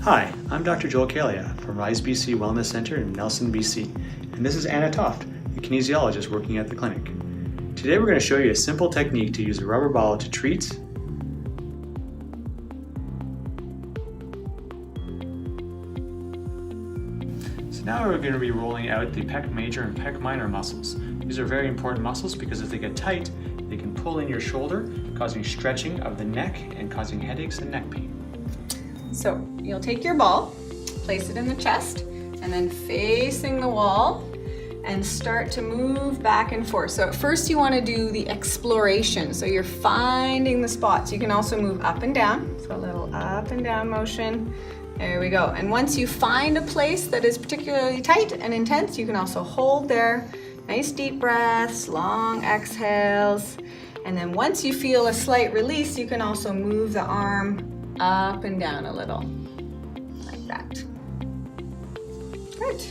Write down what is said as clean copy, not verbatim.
Hi, I'm Dr. Joel Kailia from Rise BC Wellness Center in Nelson, BC, and this is Anna Topf, a kinesiologist working at the clinic. Today we're going to show you a simple technique to use a rubber ball to treat So now we're going to be rolling out the pec major and pec minor muscles. These are very important muscles because if they get tight, they can pull in your shoulder, causing stretching of the neck and causing headaches and neck pain. So you'll take your ball, place it in the chest, and then facing the wall, and start to move back and forth. So at first you want to do the exploration. So you're finding the spots. You can also move up and down. So a little up and down motion. There we go. And once you find a place that is particularly tight and intense, you can also hold there. Nice deep breaths, long exhales. And then once you feel a slight release, you can also move the arm up and down a little, like that. Good.